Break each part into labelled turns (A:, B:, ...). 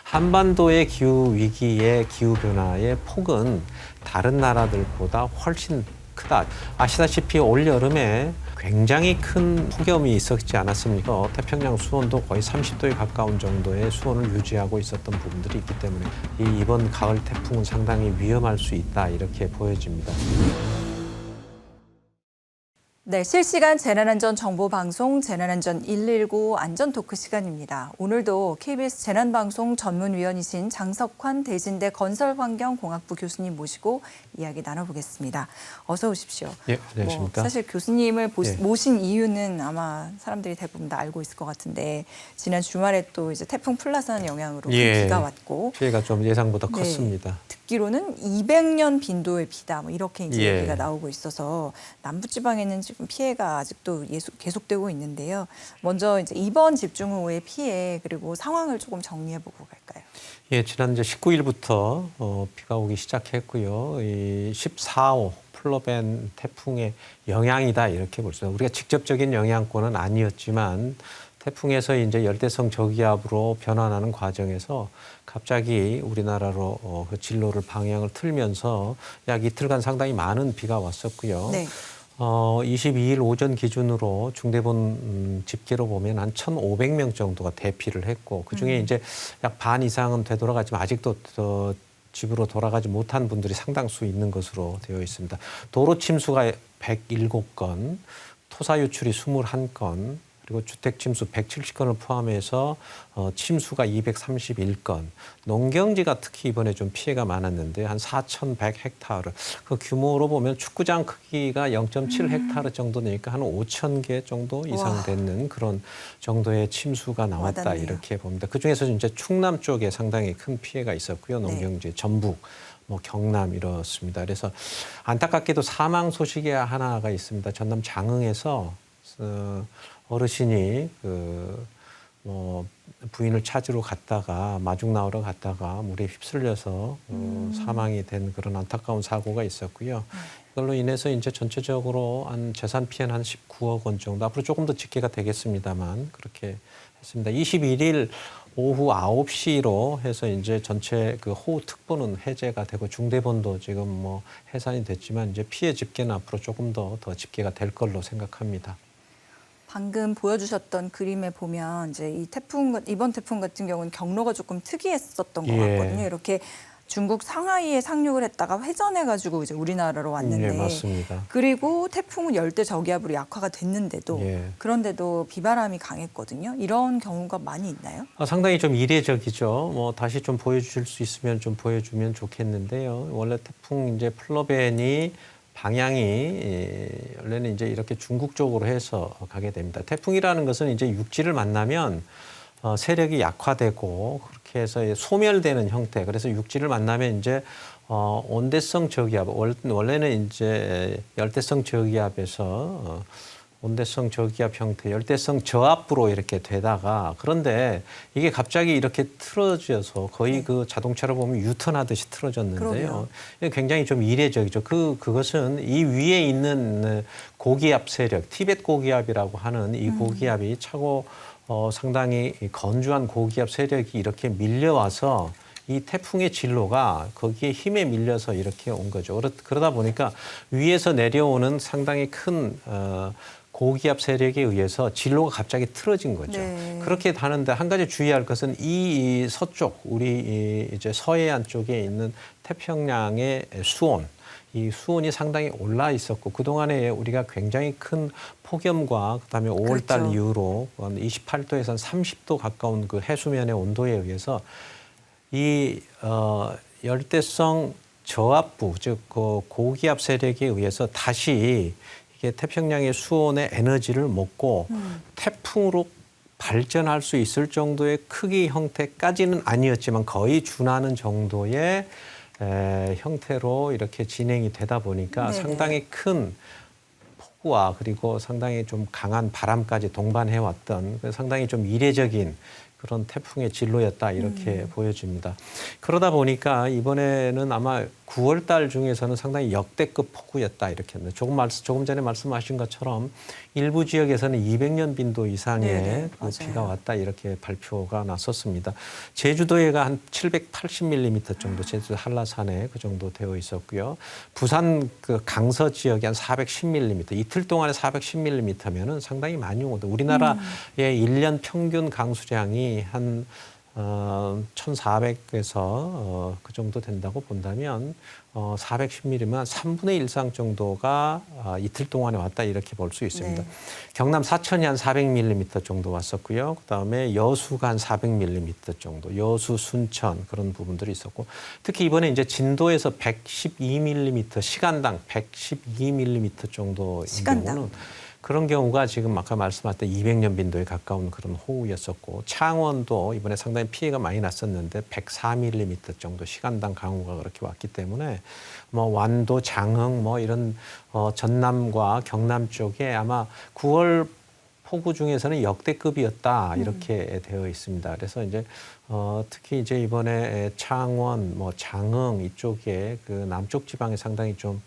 A: 한반도의 기후 위기의 기후 변화의 폭은 다른 나라들보다 훨씬 크다. 아시다시피 올 여름에 굉장히 큰 폭염이 있었지 않았습니까? 태평양 수온도 거의 30도에 가까운 정도의 수온을 유지하고 있었던 부분들이 있기 때문에 이번 가을 태풍은 상당히 위험할 수 있다 이렇게 보여집니다.
B: 네, 실시간 재난안전 정보방송 재난안전 119 안전토크 시간입니다. 오늘도 KBS 재난방송 전문위원이신 장석환 대진대 건설환경공학부 교수님 모시고 이야기 나눠보겠습니다. 어서 오십시오.
A: 예, 안녕하십니까.
B: 사실 교수님을
A: 예.
B: 모신 이유는 아마 사람들이 대부분 다 알고 있을 것 같은데 지난 주말에 또 이제 태풍 플라산 영향으로
A: 예,
B: 비가 왔고
A: 피해가 좀 예상보다
B: 네,
A: 컸습니다.
B: 듣기로는 200년 빈도의 비다 뭐 이렇게 이제
A: 예.
B: 얘기가 나오고 있어서 남부지방에는 지금 피해가 아직도 계속되고 있는데요. 먼저 이제 이번 집중 호우의 피해 그리고 상황을 조금 정리해보고 갈까요?
A: 예, 지난 이제 19일부터 비가 오기 시작했고요. 이 14호 플로벤 태풍의 영향이다 이렇게 볼 수 있습니다. 우리가 직접적인 영향권은 아니었지만 태풍에서 이제 열대성 저기압으로 변환하는 과정에서 갑자기 우리나라로 그 진로를 방향을 틀면서 약 이틀간 상당히 많은 비가 왔었고요.
B: 네.
A: 22일 오전 기준으로 중대본 집계로 보면 한 1,500명 정도가 대피를 했고 그중에 이제 약 반 이상은 되돌아가지만 아직도 집으로 돌아가지 못한 분들이 상당수 있는 것으로 되어 있습니다. 도로 침수가 107건, 토사 유출이 21건, 그리고 주택 침수 170건을 포함해서 침수가 231건, 농경지가 특히 이번에 좀 피해가 많았는데 한 4,100헥타르. 그 규모로 보면 축구장 크기가 0.7헥타르 정도 되니까 한 5,000개 정도 이상 되는 그런 정도의 침수가 나왔다
B: 와닿네요.
A: 이렇게 봅니다. 그중에서 이제 충남 쪽에 상당히 큰 피해가 있었고요. 농경지, 전북. 뭐 경남 이렇습니다. 그래서 안타깝게도 사망 소식이 하나가 있습니다. 전남 장흥에서 어르신이 부인을 찾으러 갔다가 마중 나오러 갔다가 물에 휩쓸려서 사망이 된 그런 안타까운 사고가 있었고요. 이걸로 인해서 이제 전체적으로 한 재산 피해는 한 19억 원 정도 앞으로 조금 더 집계가 되겠습니다만 그렇게 했습니다. 21일 오후 9시로 해서 이제 전체 그 호우 특보는 해제가 되고 중대본도 지금 뭐 해산이 됐지만 이제 피해 집계는 앞으로 조금 더 집계가 될 걸로 생각합니다.
B: 방금 보여주셨던 그림에 보면 이제 이번 태풍 같은 경우는 경로가 조금 특이했었던 것
A: 예.
B: 같거든요. 이렇게 중국 상하이에 상륙을 했다가 회전해가지고 이제 우리나라로 왔는데,
A: 네, 맞습니다.
B: 그리고 태풍은 열대 저기압으로 약화가 됐는데도
A: 예.
B: 그런데도 비바람이 강했거든요. 이런 경우가 많이 있나요?
A: 상당히 좀 이례적이죠. 뭐 다시 좀 보여주실 수 있으면 좀 보여주면 좋겠는데요. 원래 태풍 이제 플로벤이 방향이 원래는 이제 이렇게 중국 쪽으로 해서 가게 됩니다. 태풍이라는 것은 이제 육지를 만나면 세력이 약화되고 그렇게 해서 소멸되는 형태. 그래서 육지를 만나면 이제 온대성 저기압 원래는 이제 열대성 저기압에서 온대성 저기압 형태, 열대성 저압부로 이렇게 되다가 그런데 이게 갑자기 이렇게 틀어져서 거의 그 자동차로 보면 유턴하듯이 틀어졌는데요.
B: 그러게요.
A: 이게 굉장히 좀 이례적이죠. 그것은 이 위에 있는 고기압 세력, 티벳 고기압이라고 하는 이 고기압이 차고 상당히 건조한 고기압 세력이 이렇게 밀려와서 이 태풍의 진로가 거기에 힘에 밀려서 이렇게 온 거죠. 그러다 보니까 위에서 내려오는 상당히 큰 고기압 세력에 의해서 진로가 갑자기 틀어진 거죠.
B: 네.
A: 그렇게 하는데 한 가지 주의할 것은 이 서쪽, 우리 이제 서해안 쪽에 있는 태평양의 수온, 이 수온이 상당히 올라 있었고 그동안에 우리가 굉장히 큰 폭염과 그다음에 5월 달
B: 그렇죠.
A: 이후로 28도에서 30도 가까운 그 해수면의 온도에 의해서 이 열대성 저압부, 즉 그 고기압 세력에 의해서 다시 이게 태평양의 수온의 에너지를 먹고 태풍으로 발전할 수 있을 정도의 크기 형태까지는 아니었지만 거의 준하는 정도의 형태로 이렇게 진행이 되다 보니까
B: 네네.
A: 상당히 큰 폭우와 그리고 상당히 좀 강한 바람까지 동반해왔던 상당히 좀 이례적인 그런 태풍의 진로였다 이렇게 보여집니다. 그러다 보니까 이번에는 아마 9월 달 중에서는 상당히 역대급 폭우였다 이렇게 했는데 조금 전에 말씀하신 것처럼 일부 지역에서는 200년 빈도 이상의
B: 네네,
A: 그 비가
B: 맞아요.
A: 왔다 이렇게 발표가 났었습니다. 제주도에가 한 780mm 정도 제주도 한라산에 그 정도 되어 있었고요. 부산 그 강서 지역에 한 410mm 이틀 동안에 410mm면은 상당히 많이 오거든요. 우리나라의 1년 평균 강수량이 한 1,400에서 그 정도 된다고 본다면 410mm면 한 3분의 1 이상 정도가 이틀 동안에 왔다 이렇게 볼 수 있습니다.
B: 네.
A: 경남 사천이 한 400mm 정도 왔었고요. 그다음에 여수가 한 400mm 정도, 여수, 순천 그런 부분들이 있었고 특히 이번에 이제 진도에서 112mm 시간당 112mm 정도인
B: 시간당.
A: 경우는 그런 경우가 지금 아까 말씀하셨던 200년 빈도에 가까운 그런 호우였었고 창원도 이번에 상당히 피해가 많이 났었는데 104mm 정도 시간당 강우가 그렇게 왔기 때문에 뭐 완도, 장흥 뭐 이런 전남과 경남 쪽에 아마 9월 폭우 중에서는 역대급이었다 이렇게 되어 있습니다. 그래서 이제 특히 이제 이번에 창원, 뭐 장흥 이쪽에 그 남쪽 지방에 상당히 좀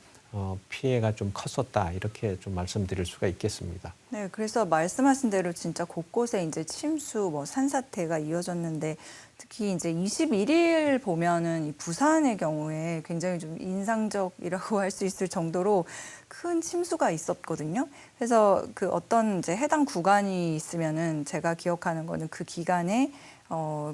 A: 피해가 좀 컸었다 이렇게 좀 말씀드릴 수가 있겠습니다.
B: 네, 그래서 말씀하신 대로 진짜 곳곳에 이제 침수, 뭐 산사태가 이어졌는데 특히 이제 21일 보면은 이 부산의 경우에 굉장히 좀 인상적이라고 할 수 있을 정도로 큰 침수가 있었거든요. 그래서 그 어떤 이제 해당 구간이 있으면은 제가 기억하는 거는 그 기간에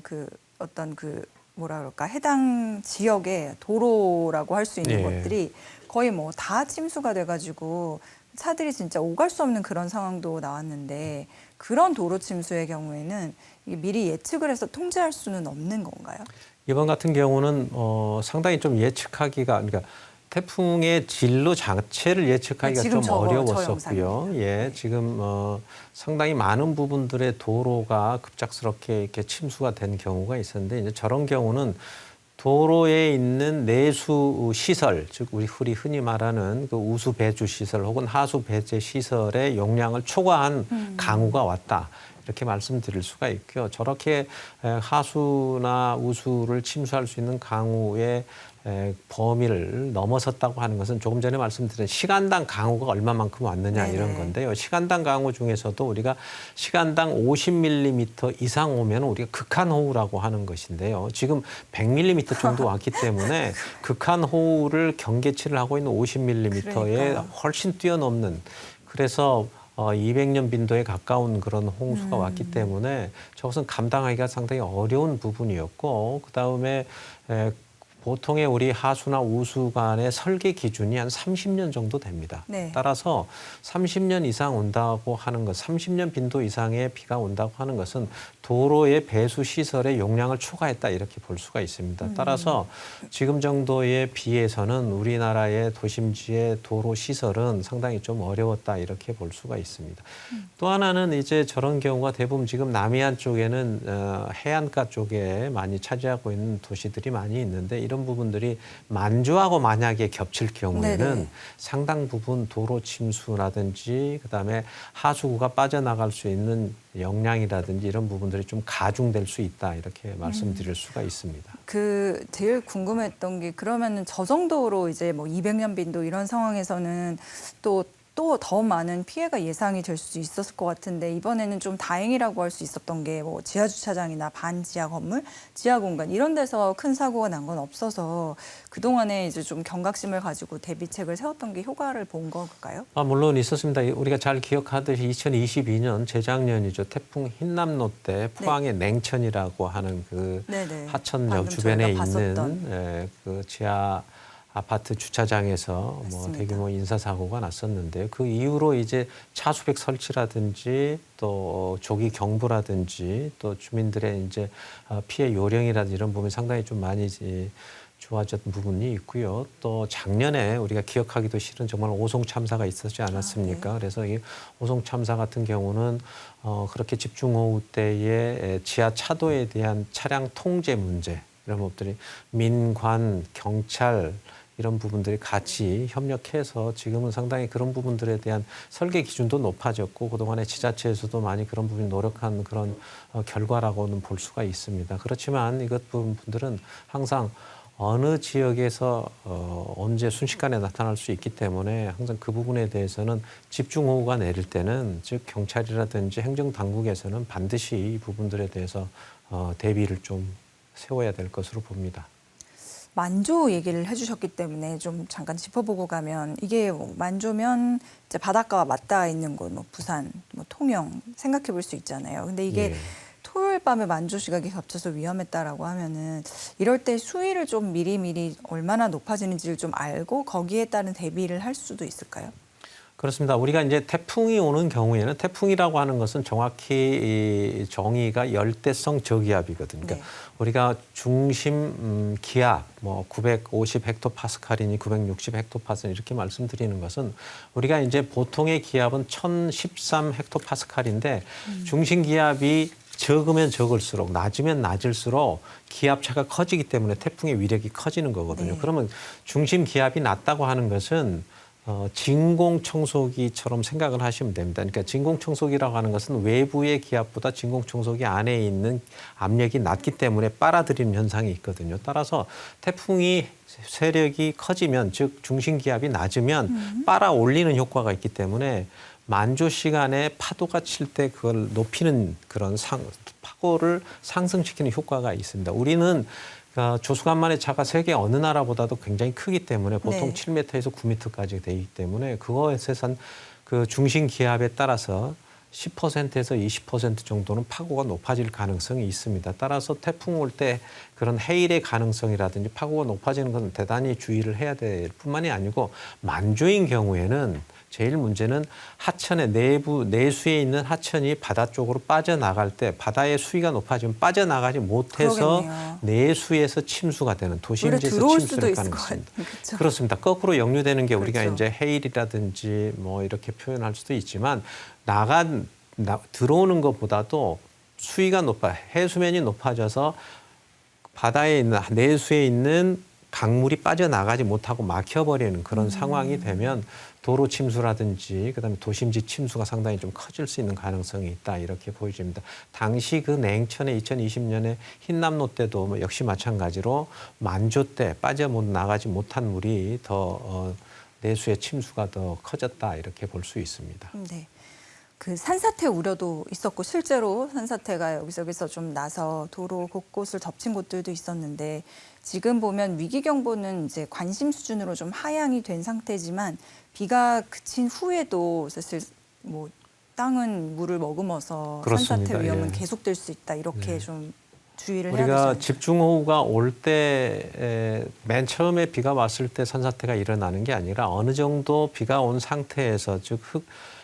B: 그 어떤 그 뭐라 그럴까 해당 지역의 도로라고 할 수 있는
A: 예.
B: 것들이 거의 뭐 다 침수가 돼가지고 차들이 진짜 오갈 수 없는 그런 상황도 나왔는데 그런 도로 침수의 경우에는 이게 미리 예측을 해서 통제할 수는 없는 건가요?
A: 이번 같은 경우는 상당히 좀 예측하기가 그러니까 태풍의 진로 자체를 예측하기가
B: 지금
A: 좀
B: 저
A: 어려웠었고요.
B: 영상입니다.
A: 예,
B: 네.
A: 지금 상당히 많은 부분들의 도로가 급작스럽게 이렇게 침수가 된 경우가 있었는데 이제 저런 경우는 도로에 있는 내수 시설, 즉 우리 흔히 말하는 그 우수 배주 시설 혹은 하수 배제 시설의 용량을 초과한 강우가 왔다. 이렇게 말씀드릴 수가 있고요. 저렇게 하수나 우수를 침수할 수 있는 강우의 범위를 넘어섰다고 하는 것은 조금 전에 말씀드린 시간당 강우가 얼마만큼 왔느냐
B: 네네.
A: 이런 건데요. 시간당 강우 중에서도 우리가 시간당 50mm 이상 오면 우리가 극한호우라고 하는 것인데요. 지금 100mm 정도 왔기 때문에 극한호우를 경계치를 하고 있는 50mm에
B: 그러니까요.
A: 훨씬 뛰어넘는 그래서 200년 빈도에 가까운 그런 홍수가 왔기 때문에 저것은 감당하기가 상당히 어려운 부분이었고 그다음에 보통의 우리 하수나 우수 간의 설계 기준이 한 30년 정도 됩니다.
B: 네.
A: 따라서 30년 이상 온다고 하는 것, 30년 빈도 이상의 비가 온다고 하는 것은 도로의 배수 시설의 용량을 초과했다 이렇게 볼 수가 있습니다. 따라서 지금 정도의 비에서는 우리나라의 도심지의 도로 시설은 상당히 좀 어려웠다 이렇게 볼 수가 있습니다. 또 하나는 이제 저런 경우가 대부분 지금 남해안 쪽에는 해안가 쪽에 많이 차지하고 있는 도시들이 많이 있는데 이런 부분들이 만주하고 만약에 겹칠 경우에는
B: 네네.
A: 상당 부분 도로 침수라든지 그다음에 하수구가 빠져나갈 수 있는 역량이라든지 이런 부분들이 좀 가중될 수 있다 이렇게 말씀드릴 수가 있습니다.
B: 그 제일 궁금했던 게 그러면은 저 정도로 이제 뭐 200년 빈도 이런 상황에서는 또 더 많은 피해가 예상이 될 수 있었을 것 같은데 이번에는 좀 다행이라고 할 수 있었던 게 뭐 지하 주차장이나 반지하 건물, 지하 공간 이런 데서 큰 사고가 난 건 없어서 그동안에 이제 좀 경각심을 가지고 대비책을 세웠던 게 효과를 본 걸까요?
A: 물론 있었습니다. 우리가 잘 기억하듯이 2022년 재작년이죠. 태풍 흰남노 때 포항의 냉천이라고 하는 그
B: 네네.
A: 하천역
B: 방금
A: 주변에
B: 저희가 봤었던.
A: 있는 그 지하 아파트 주차장에서 뭐
B: 맞습니다.
A: 대규모 인사사고가 났었는데요. 그 이후로 이제 차수백 설치라든지 또 조기 경보라든지 또 주민들의 이제 피해 요령이라든지 이런 부분이 상당히 좀 많이 좋아졌던 부분이 있고요. 또 작년에 우리가 기억하기도 싫은 정말 오송 참사가 있었지 않았습니까?
B: 네.
A: 그래서 이 오송 참사 같은 경우는 그렇게 집중호우 때에 지하 차도에 대한 차량 통제 문제 이런 것들이 민관, 경찰 이런 부분들이 같이 협력해서 지금은 상당히 그런 부분들에 대한 설계 기준도 높아졌고 그동안에 지자체에서도 많이 그런 부분이 노력한 그런 결과라고는 볼 수가 있습니다. 그렇지만 이것 분들은 항상 어느 지역에서 언제 순식간에 나타날 수 있기 때문에 항상 그 부분에 대해서는 집중호우가 내릴 때는 즉 경찰이라든지 행정당국에서는 반드시 이 부분들에 대해서 대비를 좀 세워야 될 것으로 봅니다.
B: 만조 얘기를 해주셨기 때문에 좀 잠깐 짚어보고 가면 이게 뭐 만조면 이제 바닷가와 맞닿아 있는 곳, 뭐 부산, 뭐 통영 생각해 볼 수 있잖아요. 근데 이게
A: 예.
B: 토요일 밤에 만조 시각이 겹쳐서 위험했다라고 하면은 이럴 때 수위를 좀 미리미리 얼마나 높아지는지를 좀 알고 거기에 따른 대비를 할 수도 있을까요?
A: 그렇습니다. 우리가 이제 태풍이 오는 경우에는 태풍이라고 하는 것은 정확히 이 정의가 열대성 저기압이거든요. 그러니까
B: 네.
A: 우리가 중심 기압 뭐 950 헥토파스칼이니 960 헥토파스칼 이렇게 말씀드리는 것은 우리가 이제 보통의 기압은 1013 헥토파스칼인데 중심 기압이 적으면 적을수록 낮으면 낮을수록 기압차가 커지기 때문에 태풍의 위력이 커지는 거거든요.
B: 네.
A: 그러면 중심 기압이 낮다고 하는 것은 진공청소기처럼 생각을 하시면 됩니다. 그러니까 진공청소기라고 하는 것은 외부의 기압보다 진공청소기 안에 있는 압력이 낮기 때문에 빨아들이는 현상이 있거든요. 따라서 태풍이 세력이 커지면 즉 중심 기압이 낮으면 빨아 올리는 효과가 있기 때문에 만조 시간에 파도가 칠 때 그걸 높이는 그런 파고를 상승시키는 효과가 있습니다. 우리는 조수간만의 차가 세계 어느 나라보다도 굉장히 크기 때문에 보통
B: 네.
A: 7m에서 9m까지 되기 때문에 그거에서 그 중심 기압에 따라서 10%에서 20% 정도는 파고가 높아질 가능성이 있습니다. 따라서 태풍 올 때 그런 해일의 가능성이라든지 파고가 높아지는 건 대단히 주의를 해야 될 뿐만이 아니고 만조인 경우에는 제일 문제는 하천의 내수에 있는 하천이 바다 쪽으로 빠져나갈 때 바다의 수위가 높아지면 빠져나가지 못해서
B: 그러겠네요.
A: 내수에서 침수가 되는
B: 오히려
A: 도심지에서
B: 들어올 수도
A: 침수될
B: 있을 것
A: 가능성이
B: 같아요. 그렇죠?
A: 그렇습니다. 거꾸로 역류되는 게 우리가
B: 그렇죠.
A: 이제 해일이라든지 뭐 이렇게 표현할 수도 있지만 들어오는 것보다도 수위가 해수면이 높아져서 바다에 있는 내수에 있는 강물이 빠져나가지 못하고 막혀버리는 그런 상황이 되면 도로 침수라든지 그다음에 도심지 침수가 상당히 좀 커질 수 있는 가능성이 있다 이렇게 보여집니다. 당시 그 냉천에 2020년에 흰남노 때도 뭐 역시 마찬가지로 만조 때 나가지 못한 물이 더 내수의 침수가 더 커졌다 이렇게 볼 수 있습니다.
B: 네. 그 산사태 우려도 있었고 실제로 산사태가 여기저기서 좀 나서 도로 곳곳을 덮친 곳들도 있었는데 지금 보면 위기경보는 이제 관심 수준으로 좀 하향이 된 상태지만 비가 그친 후에도 사실 뭐 땅은 물을 머금어서
A: 그렇습니다.
B: 산사태 위험은
A: 예.
B: 계속될 수 있다 이렇게
A: 네.
B: 좀 주의를 해야 되지
A: 우리가
B: 않을까요?
A: 집중호우가 올 때 맨 처음에 비가 왔을 때 산사태가 일어나는 게 아니라 어느 정도 비가 온 상태에서 즉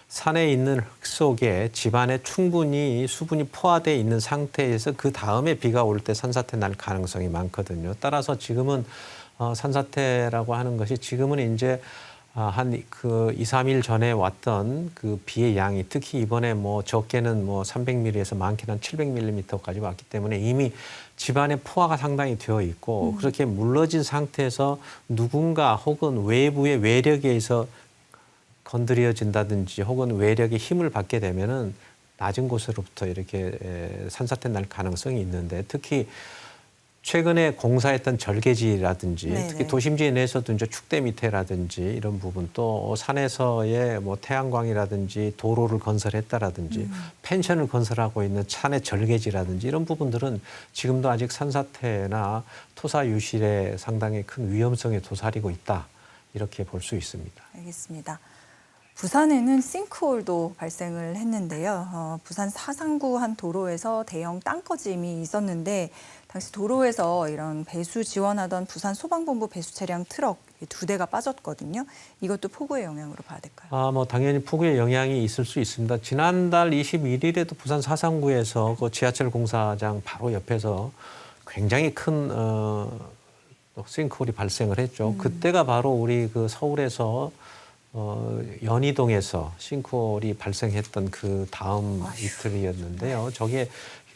A: 산에 있는 흙 속에 집안에 충분히 수분이 포화되어 있는 상태에서 그 다음에 비가 올 때 산사태 날 가능성이 많거든요. 따라서 지금은 산사태라고 하는 것이 지금은 이제 한 2, 3일 전에 왔던 그 비의 양이 특히 이번에 뭐 적게는 뭐 300mm에서 많게는 한 700mm까지 왔기 때문에 이미 집안에 포화가 상당히 되어 있고 그렇게 물러진 상태에서 누군가 혹은 외부의 외력에 의해서 건드려진다든지 혹은 외력의 힘을 받게 되면은 낮은 곳으로부터 이렇게 산사태 날 가능성이 있는데 특히 최근에 공사했던 절개지라든지
B: 네네.
A: 특히 도심지 내에서도 이제 축대 밑에라든지 이런 부분 또 산에서의 뭐 태양광이라든지 도로를 건설했다라든지 펜션을 건설하고 있는 산의 절개지라든지 이런 부분들은 지금도 아직 산사태나 토사 유실에 상당히 큰 위험성에 도사리고 있다 이렇게 볼 수 있습니다.
B: 알겠습니다. 부산에는 싱크홀도 발생을 했는데요. 부산 사상구 한 도로에서 대형 땅꺼짐이 있었는데 당시 도로에서 이런 배수 지원하던 부산 소방본부 배수 차량 트럭 2대가 빠졌거든요. 이것도 폭우의 영향으로 봐야 될까요?
A: 뭐 당연히 폭우의 영향이 있을 수 있습니다. 지난달 21일에도 부산 사상구에서 그 지하철 공사장 바로 옆에서 굉장히 큰 싱크홀이 발생을 했죠. 그때가 바로 우리 그 서울에서 연희동에서 싱크홀이 발생했던 그 다음 이틀이었는데요. 저게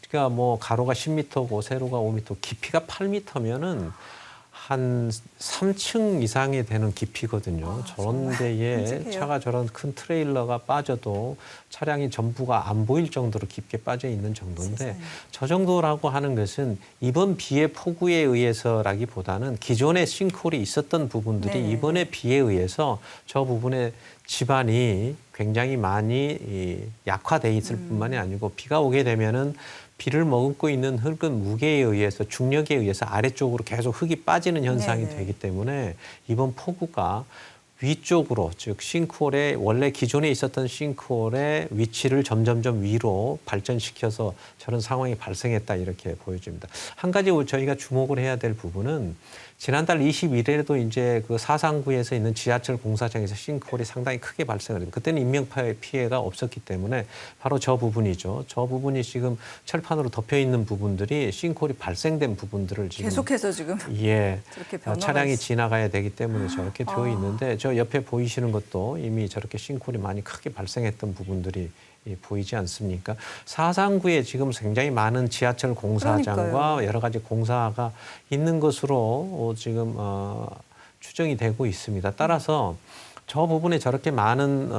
A: 그러니까 뭐 가로가 10m고 세로가 5m, 깊이가 8m면은 한 3층 이상이 되는 깊이거든요. 저런 데에
B: 끔찍해요.
A: 차가 저런 큰 트레일러가 빠져도 차량이 전부가 안 보일 정도로 깊게 빠져 있는 정도인데
B: 세상에.
A: 저 정도라고 하는 것은 이번 비의 폭우에 의해서라기보다는 기존에 싱크홀이 있었던 부분들이
B: 네.
A: 이번에 비에 의해서 저 부분에 지반이 굉장히 많이 약화돼 있을 뿐만이 아니고 비가 오게 되면은 비를 머금고 있는 흙은 무게에 의해서 중력에 의해서 아래쪽으로 계속 흙이 빠지는 현상이
B: 네네.
A: 되기 때문에 이번 폭우가 위쪽으로 즉 싱크홀에 원래 기존에 있었던 싱크홀의 위치를 점점점 위로 발전시켜서 저런 상황이 발생했다 이렇게 보여집니다. 한 가지 저희가 주목을 해야 될 부분은 지난달 21일에도 이제 그 사상구에서 있는 지하철 공사장에서 싱크홀이 상당히 크게 발생을 했습니다. 그때는 인명 피해가 없었기 때문에 바로 저 부분이죠. 저 부분이 지금 철판으로 덮여 있는 부분들이 싱크홀이 발생된 부분들을 지금
B: 계속해서 지금
A: 예,
B: 저렇게 변화가
A: 차량이
B: 있...
A: 지나가야 되기 때문에 저렇게 되어 있는데 저 옆에 보이시는 것도 이미 저렇게 싱크홀이 많이 크게 발생했던 부분들이 보이지 않습니까? 사상구에 지금 굉장히 많은 지하철 공사장과
B: 그러니까요.
A: 여러 가지 공사가 있는 것으로 지금 추정이 되고 있습니다. 따라서 저 부분에 저렇게 많은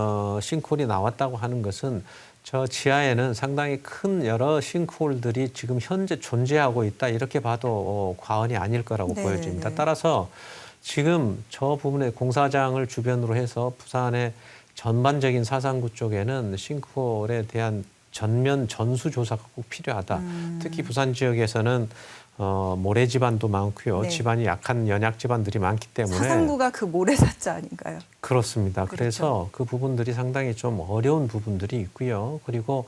A: 싱크홀이 나왔다고 하는 것은 저 지하에는 상당히 큰 여러 싱크홀들이 지금 현재 존재하고 있다 이렇게 봐도 과언이 아닐 거라고
B: 네,
A: 보여집니다.
B: 네.
A: 따라서 지금 저 부분에 공사장을 주변으로 해서 부산의 전반적인 사상구 쪽에는 싱크홀에 대한 전면 전수 조사가 꼭 필요하다. 특히 부산 지역에서는 모래 지반도 많고요.
B: 네.
A: 지반이 약한 연약 지반들이 많기 때문에
B: 사상구가 그 모래사자 아닌가요?
A: 그렇습니다.
B: 그렇죠.
A: 그래서 그 부분들이 상당히 좀 어려운 부분들이 있고요. 그리고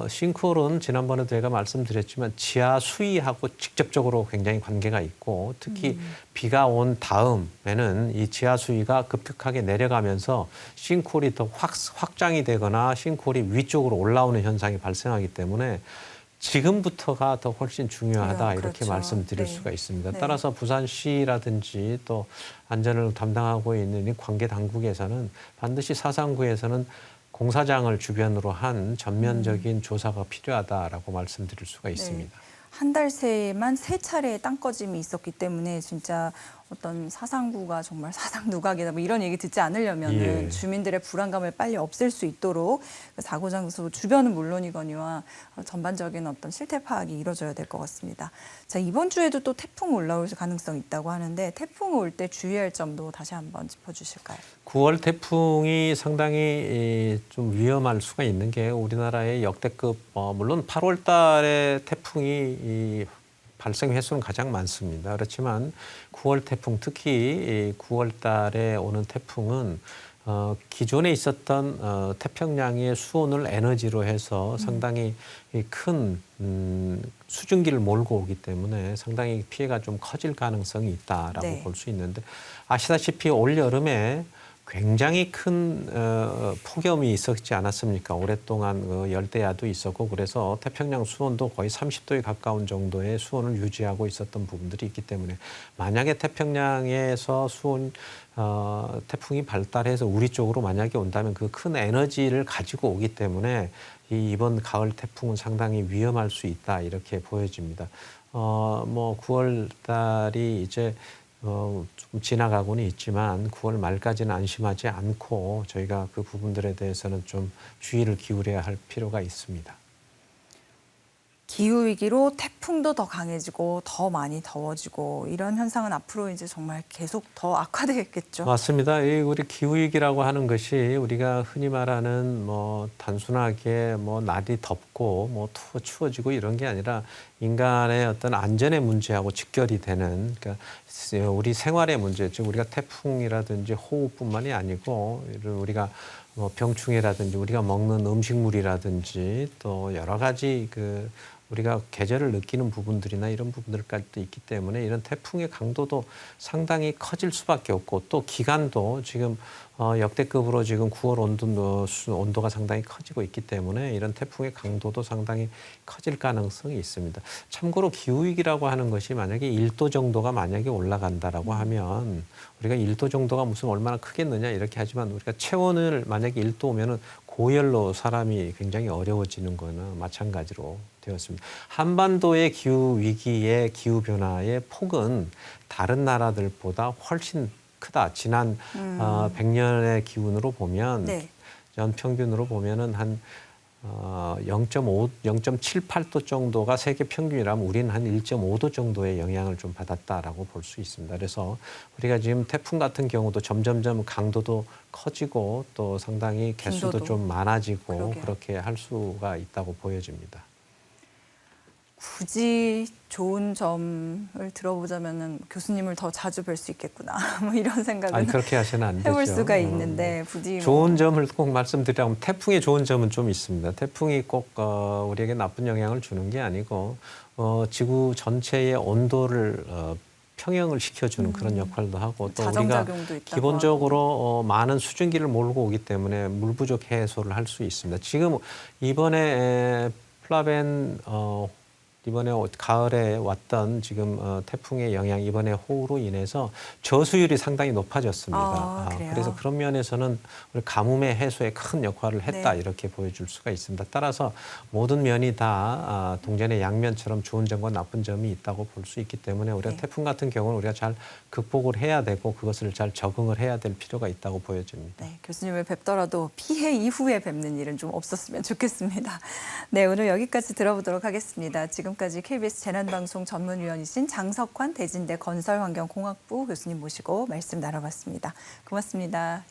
A: 싱크홀은 지난번에도 제가 말씀드렸지만 지하 수위하고 직접적으로 굉장히 관계가 있고 특히 비가 온 다음에는 이 지하 수위가 급격하게 내려가면서 싱크홀이 더 확장이 되거나 싱크홀이 위쪽으로 올라오는 현상이 발생하기 때문에 지금부터가 더 훨씬 중요하다 이렇게
B: 그렇죠.
A: 말씀드릴
B: 네.
A: 수가 있습니다.
B: 네.
A: 따라서 부산시라든지 또 안전을 담당하고 있는 이 관계 당국에서는 반드시 사상구에서는 공사장을 주변으로 한 전면적인 조사가 필요하다라고 말씀드릴 수가 있습니다.
B: 한 달 새에만 3차례의 땅 꺼짐이 있었기 때문에 진짜 어떤 사상구가 정말 사상누각이다 뭐 이런 얘기 듣지 않으려면은
A: 예.
B: 주민들의 불안감을 빨리 없앨 수 있도록 사고 장소 주변은 물론이거니와 전반적인 어떤 실태 파악이 이루어져야 될 것 같습니다. 자, 이번 주에도 또 태풍 올라올 가능성이 있다고 하는데 태풍 올 때 주의할 점도 다시 한번 짚어주실까요?
A: 9월 태풍이 상당히 좀 위험할 수가 있는 게 우리나라의 역대급 물론 8월 달에 태풍이 발생 횟수는 가장 많습니다. 그렇지만 9월 태풍 특히 9월 달에 오는 태풍은 기존에 있었던 태평양의 수온을 에너지로 해서 상당히 큰 수증기를 몰고 오기 때문에 상당히 피해가 좀 커질 가능성이 있다라고
B: 네.
A: 볼 수 있는데 아시다시피 올 여름에 굉장히 큰 폭염이 있었지 않았습니까? 오랫동안 열대야도 있었고 그래서 태평양 수온도 거의 30도에 가까운 정도의 수온을 유지하고 있었던 부분들이 있기 때문에 만약에 태평양에서 태풍이 발달해서 우리 쪽으로 만약에 온다면 그 큰 에너지를 가지고 오기 때문에 이번 가을 태풍은 상당히 위험할 수 있다 이렇게 보여집니다. 뭐 9월 달이 이제 좀 지나가고는 있지만 9월 말까지는 안심하지 않고 저희가 그 부분들에 대해서는 좀 주의를 기울여야 할 필요가 있습니다.
B: 기후위기로 태풍도 더 강해지고 더 많이 더워지고 이런 현상은 앞으로 이제 정말 계속 더 악화되겠죠.
A: 맞습니다. 우리 기후위기라고 하는 것이 우리가 흔히 말하는 뭐 단순하게 뭐 날이 덥고 뭐 추워지고 이런 게 아니라 인간의 어떤 안전의 문제하고 직결이 되는 그러니까 우리 생활의 문제, 즉 우리가 태풍이라든지 호우뿐만이 아니고 우리가 뭐 병충해라든지 우리가 먹는 음식물이라든지 또 여러 가지 우리가 계절을 느끼는 부분들이나 이런 부분들까지도 있기 때문에 이런 태풍의 강도도 상당히 커질 수밖에 없고 또 기간도 지금 역대급으로 지금 9월 온도가 상당히 커지고 있기 때문에 이런 태풍의 강도도 상당히 커질 가능성이 있습니다. 참고로 기후위기라고 하는 것이 만약에 1도 정도가 만약에 올라간다라고 하면 우리가 1도 정도가 무슨 얼마나 크겠느냐 이렇게 하지만 우리가 체온을 만약에 1도 오면은 고열로 사람이 굉장히 어려워지는 거는 마찬가지로 되었습니다. 한반도의 기후 위기의 기후 변화의 폭은 다른 나라들보다 훨씬 크다. 지난 100년의 기준으로 보면
B: 네.
A: 연평균으로 보면은 한 0.5, 0.78도 정도가 세계 평균이라면 우리는 한 1.5도 정도의 영향을 좀 받았다라고 볼 수 있습니다. 그래서 우리가 지금 태풍 같은 경우도 점점점 강도도 커지고 또 상당히 개수도
B: 빈도도.
A: 좀 많아지고
B: 그러게요.
A: 그렇게 할 수가 있다고 보여집니다.
B: 굳이 좋은 점을 들어보자면은 교수님을 더 자주 뵐 수 있겠구나. 뭐 이런 생각은
A: 아니 그렇게 하시면 안 되죠.
B: 해볼 수가 있는데 부디 뭐
A: 좋은 점을 꼭 말씀드리자면 태풍의 좋은 점은 좀 있습니다. 태풍이 꼭 우리에게 나쁜 영향을 주는 게 아니고 지구 전체의 온도를 평형을 시켜주는 그런 역할도 하고 또 우리가
B: 자정작용도 있다고
A: 기본적으로 많은 수증기를 몰고 오기 때문에 물 부족 해소를 할 수 있습니다. 지금 이번에 플라벤 이번에 가을에 왔던 지금 태풍의 영향, 이번에 호우로 인해서 저수율이 상당히 높아졌습니다.
B: 그래요?
A: 그래서 그런 면에서는 우리 가뭄의 해소에 큰 역할을 했다
B: 네.
A: 이렇게 보여줄 수가 있습니다. 따라서 모든 면이 다 동전의 양면처럼 좋은 점과 나쁜 점이 있다고 볼 수 있기 때문에 우리가
B: 네.
A: 태풍 같은 경우는 우리가 잘 극복을 해야 되고 그것을 잘 적응을 해야 될 필요가 있다고 보여집니다.
B: 네, 교수님을 뵙더라도 피해 이후에 뵙는 일은 좀 없었으면 좋겠습니다. 네, 오늘 여기까지 들어보도록 하겠습니다. 지금까지 KBS 재난방송 전문위원이신 장석환 대진대 건설환경공학부 교수님 모시고 말씀 나눠봤습니다. 고맙습니다.